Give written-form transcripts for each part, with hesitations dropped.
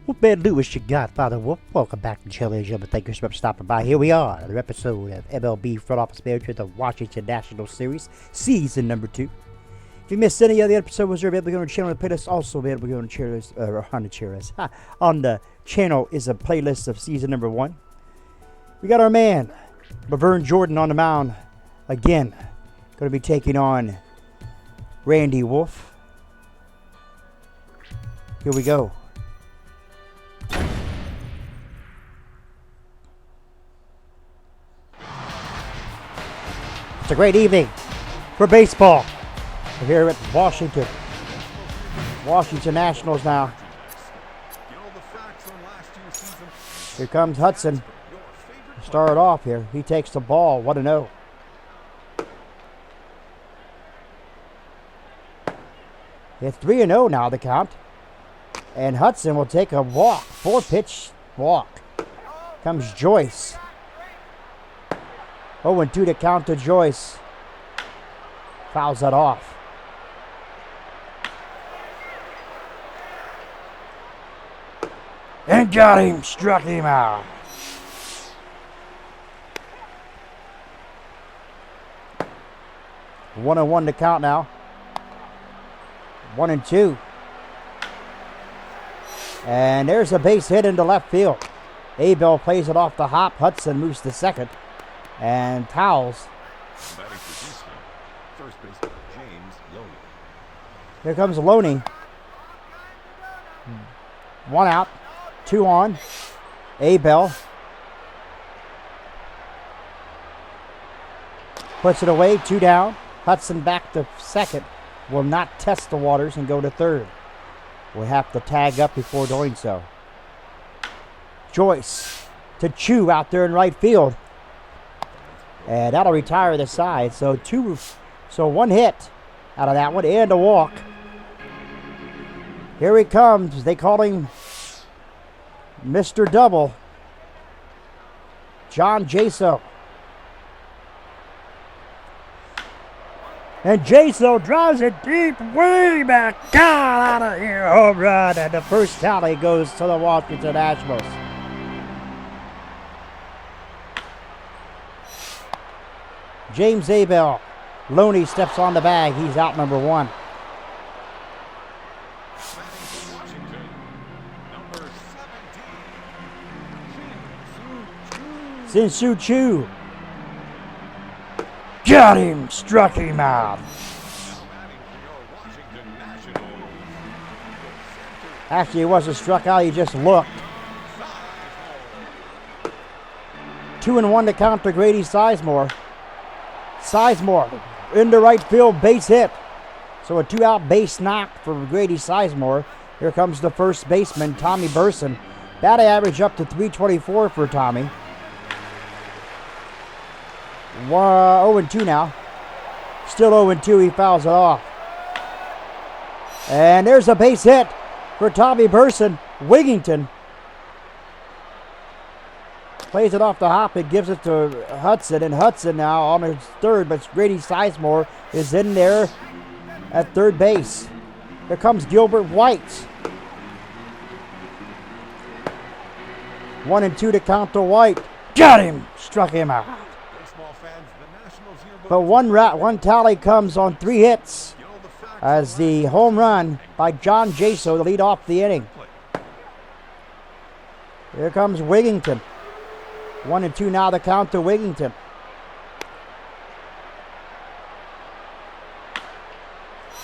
Wolfman Lewis, your Godfather Wolf. Welcome back to Chili Gentlemen. Thank you so much for stopping by. Here we are, another episode of MLB Front Office Manager, the Washington Nationals Series, Season number 2. If you missed any of the episodes, you're available on the channel. The playlist also available on the chairlist, on the channel is a playlist of Season number 1. We got our man, Laverne Jordan, on the mound again. Going to be taking on Randy Wolf. Here we go. It's a great evening for baseball. We're here at Washington Nationals now. Here comes Hudson. Start off here. He takes the ball. 1-0. It's 3-0 now, the count. And Hudson will take a walk. 4-pitch walk. Comes Joyce. 0-2 to count to Joyce. Fouls that off. And got him. Struck him out. One and 1 to count now. 1-2. And there's a base hit into left field. Abel plays it off the hop. Hudson moves to second. And towels. Here comes Loney. 1 out. 2 on. Abel. Puts it away. 2 down. Hudson back to second. Will not test the waters and go to third. We'll have to tag up before doing so. Joyce to Chu out there in right field. And that'll retire the side. So 1 hit out of that one and a walk. Here he comes. They call him Mr. Double. John Jaso. And Jaso drives it deep, way back, down out of here. Home run. And the first tally goes to the Washington Nationals. James Abel. Loney steps on the bag. He's out number 1. Sin-Soo Choo. Got him. Struck him out. Actually, he wasn't struck out. He just looked. 2-1 to count to Grady Sizemore. Sizemore into right field, base hit. So a 2-out base knock for Grady Sizemore. Here comes the first baseman, Tommy Burson. Batting average up to 324 for Tommy. 0-2 now. Still 0-2, he fouls it off. And there's a base hit for Tommy Burson. Wigington plays it off the hop and gives it to Hudson. And Hudson now on his third, but Grady Sizemore is in there at third base. Here comes Gilbert White. 1-2 to count to White. Got him. Struck him out. But one tally comes on 3 hits as the home run by John Jaso to lead off the inning. Here comes Wigington. 1-2 now the count to Wigington.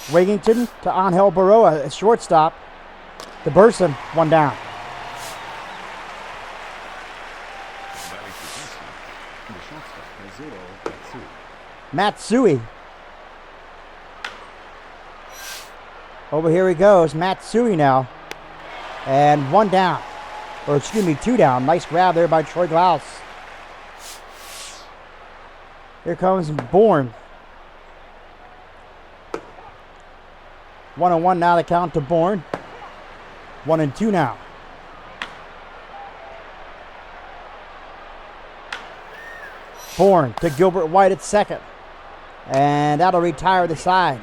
Wigington to Angel Baroa, a shortstop. To Burson, 1 down. Matsui. Over here he goes. Matsui now. And 1 down. Or excuse me, 2 down. Nice grab there by Troy Glaus. Here comes Bourne. 1-1 now the count to Bourne. 1-2 now. Bourne to Gilbert White at second. And that'll retire the side.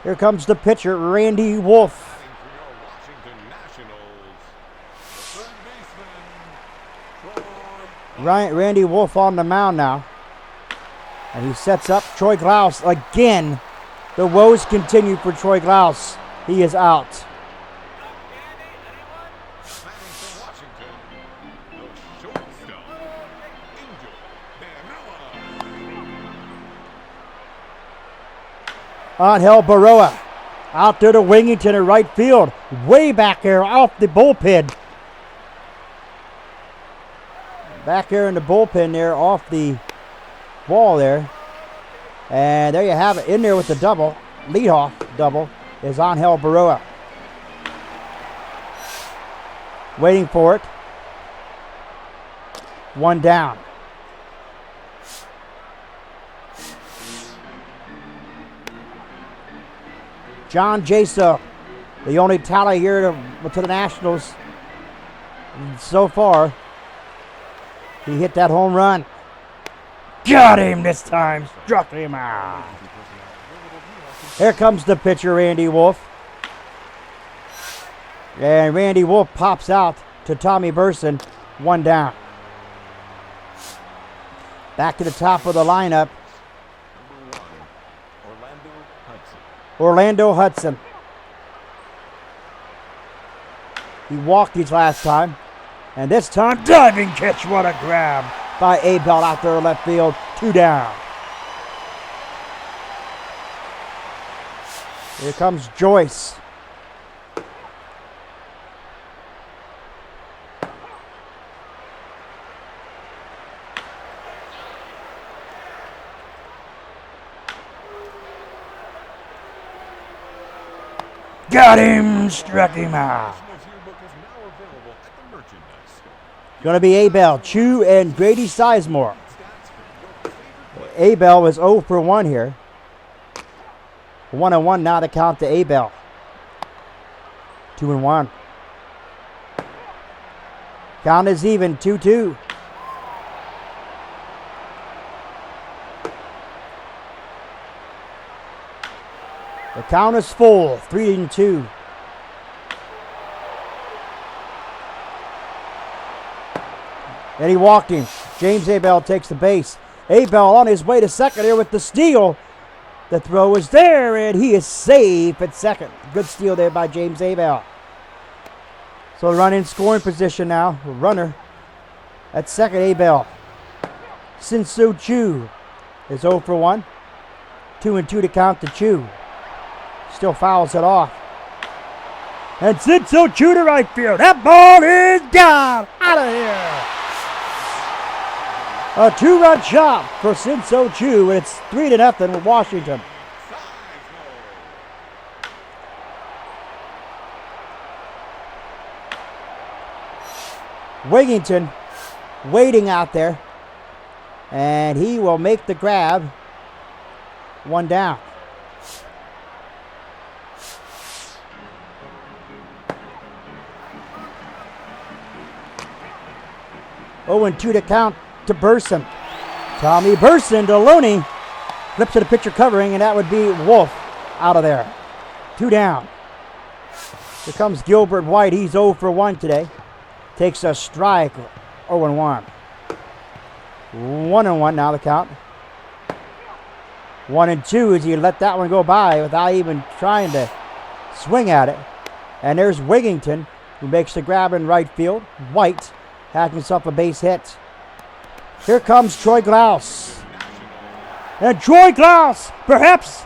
Here comes the pitcher, Randy Wolf. Randy Wolf on the mound now. And he sets up Troy Glaus again. The woes continue for Troy Glaus. He is out. Angel Baroa out there to Wingington in right field. Way back there off the bullpen. Back there in the bullpen there off the wall there. And there you have it. In there with the double, leadoff double, is Angel Baroa. Waiting for it. One down. John Jaso, the only tally here to the Nationals so far. He hit that home run. Got him this time. Struck him out. Here comes the pitcher, Randy Wolf. And Randy Wolf pops out to Tommy Burson. One down. Back to the top of the lineup. Orlando Hudson. He walked his last time. And this time, diving catch. What a grab by Abel out there left field. Two down. Here comes Joyce. Got him, struck him out. Going to be Abel, Chu, and Grady Sizemore. Abel was 0 for 1 here. 1-1 now to count to Abel. 2-1. Count is even, 2-2. The count is full, 3-2. And he walked him. James Abel takes the base. Abel on his way to second here with the steal. The throw is there, and he is safe at second. Good steal there by James Abel. So run in scoring position now. Runner at second, Abel. Sinsu Chu is 0 for 1. 2-2 to count to Chu. Still fouls it off. And Sinsu Chu to right field. That ball is gone. Out of here. A 2-run shot for Sinsu Chu, and it's 3-0 with Washington. Wigington waiting out there, and he will make the grab. One down. Oh, and 2 to count to Burson. Tommy Burson to Loney. Flips to the pitcher covering, and that would be Wolf out of there. 2 down. Here comes Gilbert White. He's 0 for 1 today. Takes a strike. 0-1. 1-1 now the count. 1-2 as he let that one go by without even trying to swing at it. And there's Wigington, who makes the grab in right field. White has himself a base hit. Here comes Troy Glaus. And Troy Glaus, perhaps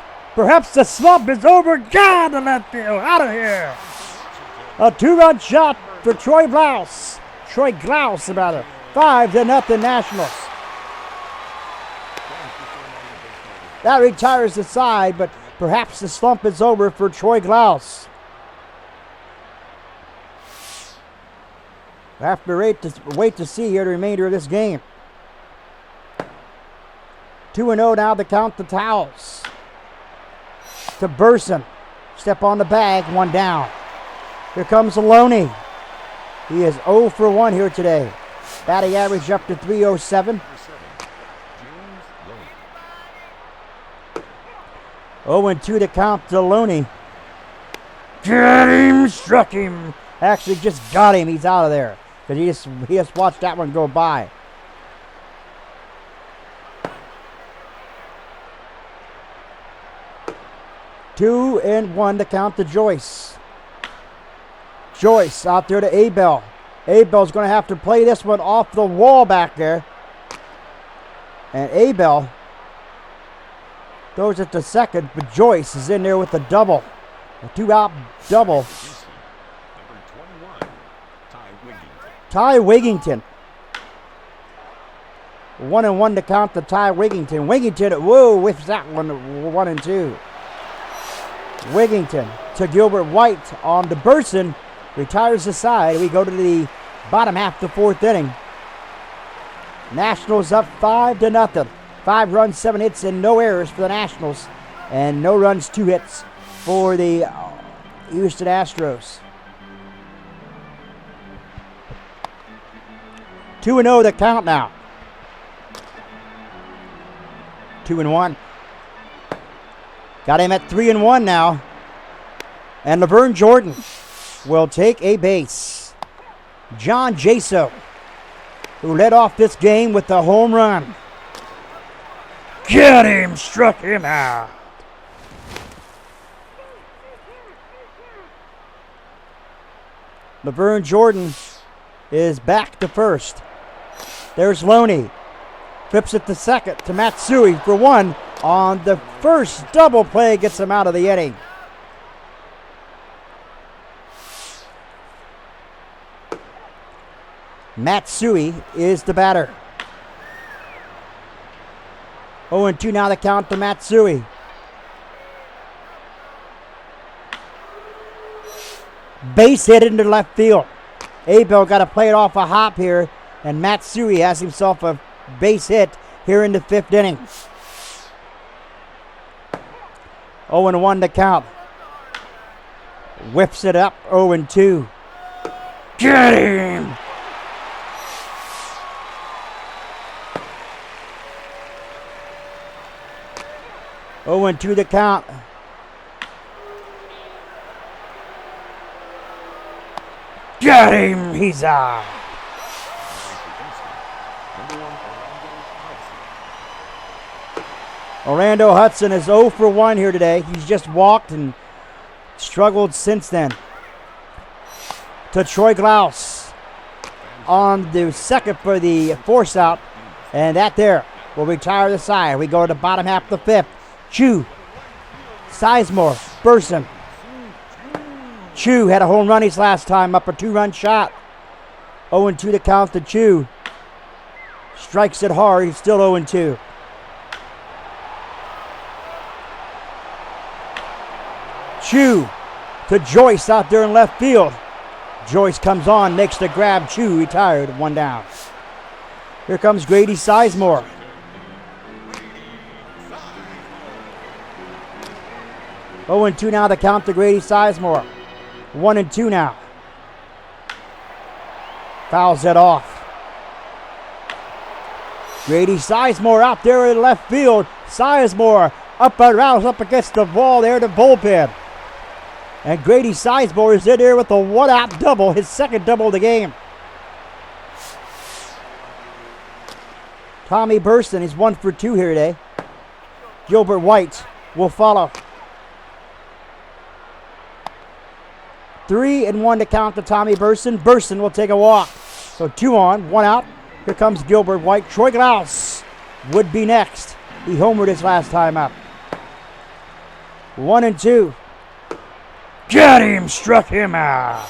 the slump is over. God, the left field, out of here. A 2-run shot for Troy Glaus. Troy Glaus about it. 5-0 Nationals. That retires the side, but perhaps the slump is over for Troy Glaus. We have to wait to see here the remainder of this game. 2-0 now to count the towels. To Burson. Step on the bag, 1 down. Here comes Loney. He is 0 for 1 here today. Batting average up to .307. 0-2 to count to Loney. Got him, struck him. Actually just got him. He's out of there. Because he just watched that one go by. 2-1 to count to Joyce. Joyce out there to Abel. Abel's going to have to play this one off the wall back there. And Abel throws it to second, but Joyce is in there with the double. A 2-out double. Ty Wigington. 1-1 to count to Ty Wigington. Wigington, whoa, whiffs that one, 1-2. Wigington to Gilbert White on to Burson. Retires the side. We go to the bottom half of the fourth inning. Nationals up 5-0. 5 runs, 7 hits, and no errors for the Nationals. And no runs, 2 hits for the Houston Astros. 2-0 the count now. 2-1. Got him at 3-1 now. And Laverne Jordan will take a base. John Jaso, who led off this game with the home run. Get him! Struck him out. Laverne Jordan is back to first. There's Loney. Flips it to second to Matsui for 1 on the first double play. Gets him out of the inning. Matsui is the batter. 0-2 now the count to Matsui. Base hit into left field. Abel got to play it off a hop here, and Matsui has himself a base hit here in the 5th inning. 0-1 to count. Whips it up, 0-2. Get him! Oh, and 2 to count. Got him! He's out. Orlando Hudson is 0 for 1 here today. He's just walked and struggled since then. To Troy Glaus on the second for the force out. And that there will retire the side. We go to the bottom half of the 5th. Chu, Sizemore, Burson. Chu had a home run his last time, up a 2-run shot. 0-2 to count to Chu. Strikes it hard, he's still 0-2. Chu to Joyce out there in left field. Joyce comes on, makes the grab. Chu retired, 1 down. Here comes Grady Sizemore. 0-2 now the count to Grady Sizemore. 1-2 now. Fouls it off. Grady Sizemore out there in left field. Sizemore up and around, up against the wall there to bullpen. And Grady Sizemore is in there with a 1-out double, his second double of the game. Tommy Burson is 1 for 2 here today. Gilbert White will follow. 3-1 to count to Tommy Burson. Burson will take a walk. So 2 on, 1 out. Here comes Gilbert White. Troy Glaus would be next. He homered his last time up. 1-2. Get him! Struck him out.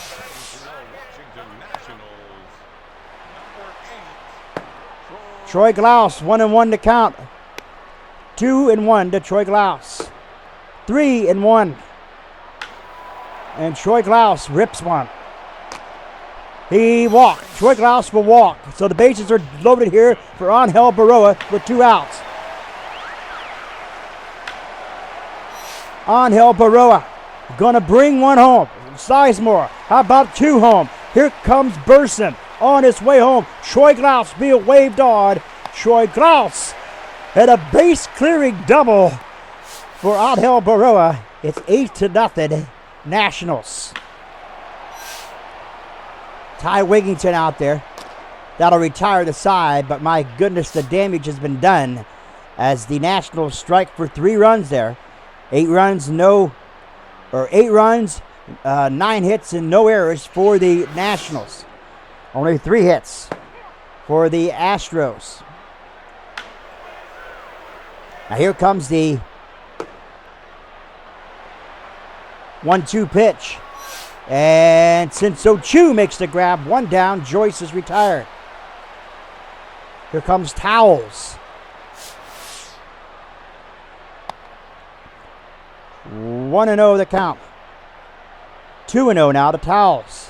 Troy Glaus, 1-1 to count. 2-1 to Troy Glaus. 3-1. And Troy Glaus rips one. He walked. Troy Glaus will walk. So the bases are loaded here for Angel Baroa with 2 outs. Angel Baroa gonna bring 1 home. Sizemore, how about 2 home? Here comes Burson on his way home. Troy Glaus being waved on. Troy Glaus had a base clearing double for Angel Baroa. It's 8-0 Nationals. Ty Wigington out there. That'll retire the side, but my goodness, the damage has been done as the Nationals strike for 3 runs there. 8 runs, no 8 runs, 9 hits, and no errors for the Nationals. Only 3 hits for the Astros. Now here comes the 1-2 pitch. And Shin-Soo Choo makes the grab. 1 down. Joyce is retired. Here comes Towles. 1-0 the count. 2-0 now to Towles.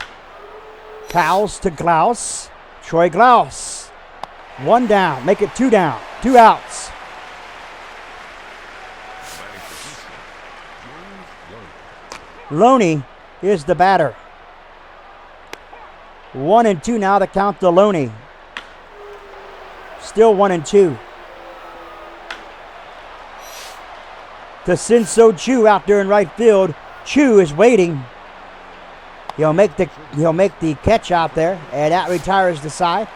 Towles to Glaus. Troy Glaus. 1 down. Make it 2 down. 2 outs. Loney is the batter. 1-2 now to count to Loney. Still 1-2. To Shin-Soo Choo out there in right field. Choo is waiting. He'll make the catch out there, and that retires the side.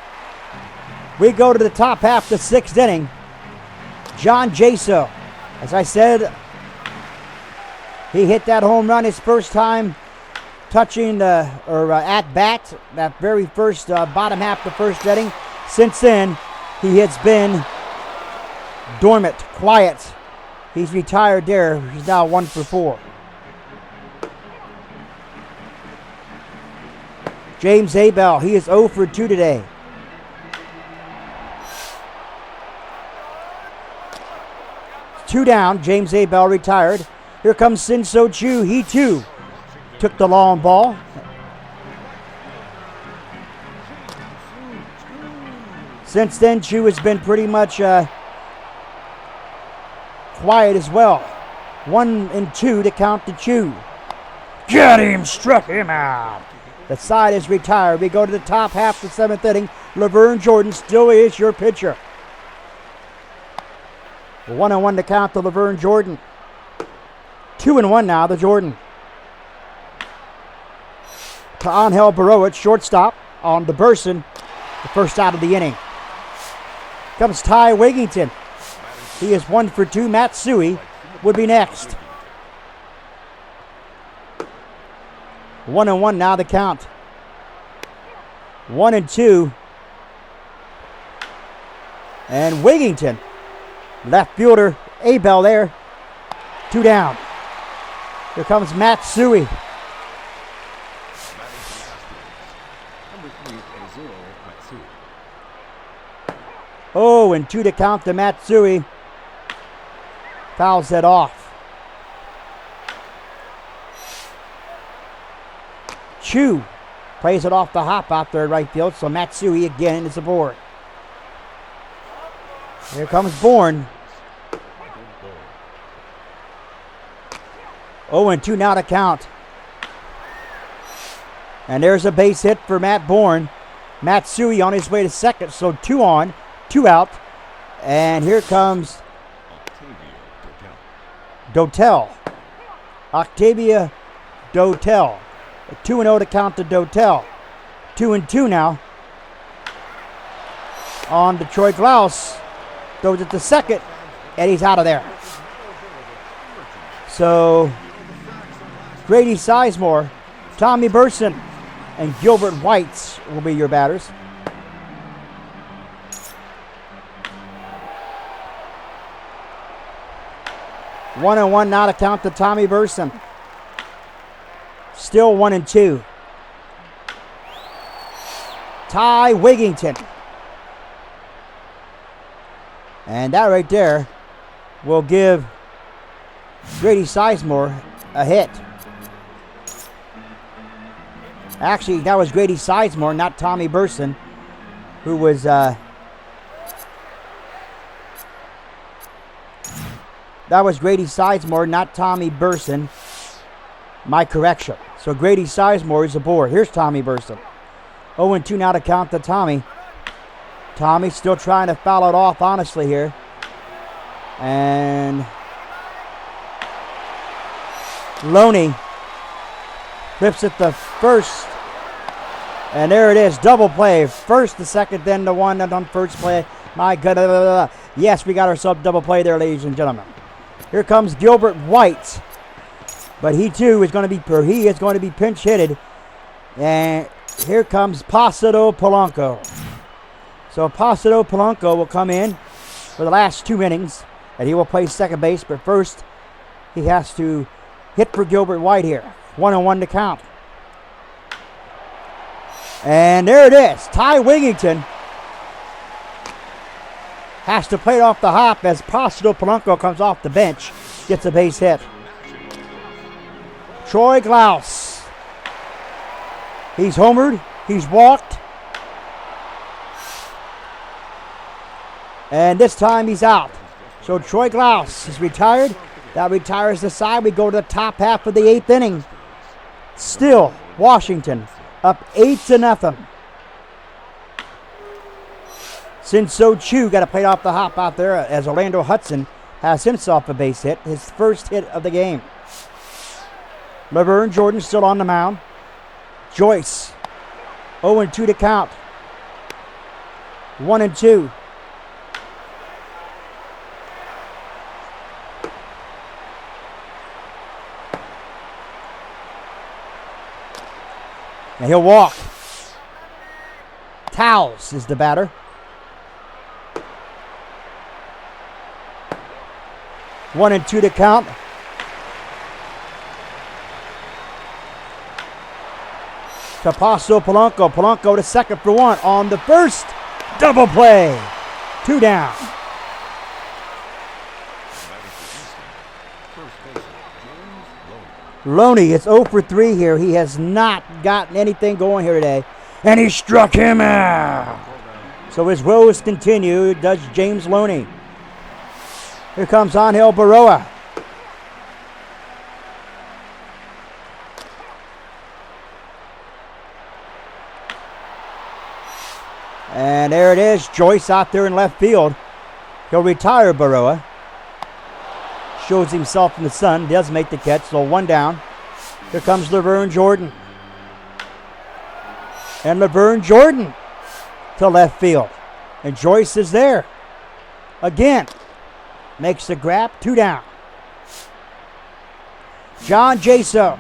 We go to the top half of the 6th inning. John Jaso, as I said, he hit that home run his first time touching at bat, that very first bottom half of the 1st inning. Since then, he has been dormant, quiet. He's retired there. He's now 1 for 4. James Abel, he is 0 for 2 today. Two down, James Abel retired. Here comes Shin-Soo Choo. He too took the long ball. Since then, Choo has been pretty much quiet as well. 1-2 to count to Choo. Get him, struck him out. The side is retired. We go to the top half of the 7th inning. Laverne Jordan still is your pitcher. 1-1 to count to Laverne Jordan. 2-1 now to Jordan. To Angel Barroa, shortstop on the Burson. The first out of the inning. Comes Ty Wigington. He is 1 for 2. Matt Suey would be next. 1-1 now the count. 1-2. And Wigington, left fielder, Abel there. 2 down. Here comes Matt Suey. Oh, and 2 to count to Matt Suey. Fouls that off. Choo plays it off the hop out there in right field, so Matsui again is aboard. Here comes Bourne. 0-2 now to count. And there's a base hit for Matt Bourne. Matsui on his way to second, so 2 on, 2 out. And here comes Dotel. Octavia Dotel. 2-0 to count to Dotel. 2-2 now. On to Troy Glaus. Goes it to second, and he's out of there. So, Grady Sizemore, Tommy Burson, and Gilbert White will be your batters. One and one now to count to Tommy Burson. Still 1-2. Ty Wigington. And that right there will give Grady Sizemore a hit. Actually, that was Grady Sizemore, not Tommy Burson, who was that was Grady Sizemore, not Tommy Burson. My correction. So Grady Sizemore is aboard. Here's Tommy Burson. 0-2 now to count to Tommy. Tommy still trying to foul it off honestly here. And Loney flips it to first. And there it is. Double play. First to second, then to one on first play. My goodness. Yes, we got ourselves double play there, ladies and gentlemen. Here comes Gilbert White. But he too is going to be pinch hitted. And here comes Placido Polanco. So Placido Polanco will come in for the last 2 innings, and he will play second base. But first, he has to hit for Gilbert White here. 1-1 to count. And there it is. Ty Wigington has to play it off the hop as Placido Polanco comes off the bench, gets a base hit. Troy Glaus. He's homered. He's walked. And this time he's out. So Troy Glaus is retired. That retires the side. We go to the top half of the 8th inning. Still, Washington up 8-0. Sinso Chu got to play off the hop out there as Orlando Hudson has himself a base hit. His first hit of the game. Laverne Jordan still on the mound. Joyce, 0-2 to count. 1-2. And he'll walk. Towles is the batter. One and two to count. To Placido Polanco. Polanco to second for one on the first. Double play. 2 down. Loney is 0 for 3 here. He has not gotten anything going here today. And he struck him out. So his woes continue, does James Loney. Here comes Angel Baroa. And there it is. Joyce out there in left field. He'll retire Baroa. Shows himself in the sun. Does make the catch. So 1 down. Here comes Laverne Jordan. And Laverne Jordan to left field. And Joyce is there. Again. Makes the grab. 2 down. John Jaso.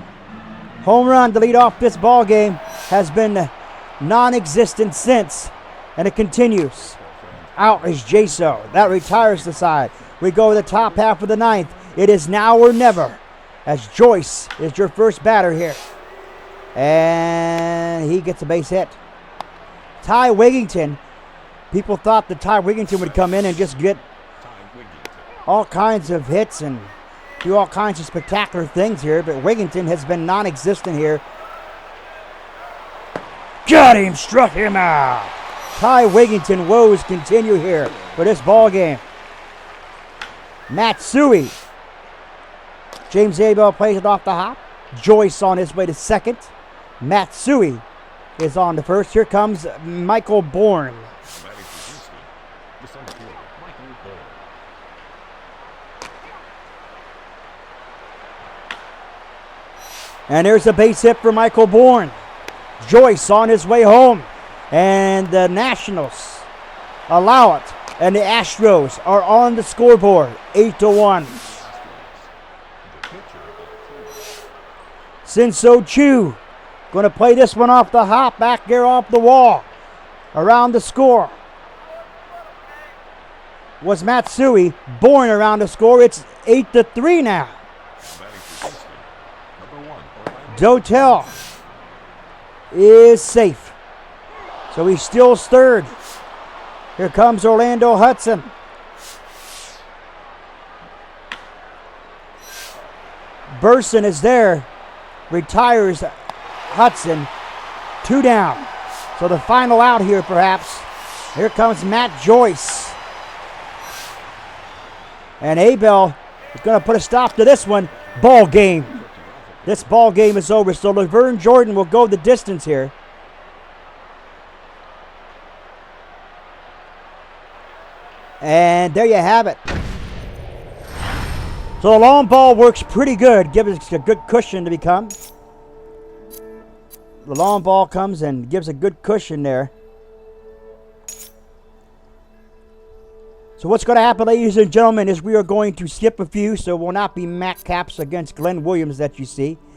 Home run to lead off this ball game. Has been non-existent since. And it continues. Out is Jaso. That retires the side. We go to the top half of the 9th. It is now or never. As Joyce is your first batter here. And he gets a base hit. Ty Wigington. People thought that Ty Wigington would come in and just get all kinds of hits and do all kinds of spectacular things here. But Wigington has been non-existent here. Got him. Struck him out. Ty Wigington woes continue here for this ball game. Matsui. James Abel plays it off the hop. Joyce on his way to second. Matsui is on to first. Here comes Michael Bourne. And there's a base hit for Michael Bourne. Joyce on his way home. And the Nationals allow it. And the Astros are on the scoreboard. 8-1. Sinso Chu going to play this one off the hop. Back there off the wall. Around the score was Matsui. Bourne around the score. It's 8-3 now. Dotel is safe. So he steals third. Here comes Orlando Hudson. Burson is there. Retires Hudson. 2 down. So the final out here perhaps. Here comes Matt Joyce. And Abel is going to put a stop to this one. Ball game. This ball game is over. So Laverne Jordan will go the distance here. And there you have it. So the long ball works pretty good. Gives us a good cushion to become. The long ball comes and gives a good cushion there. So what's going to happen, ladies and gentlemen, is we are going to skip a few, so it will not be Matt Capps against Glenn Williams that you see.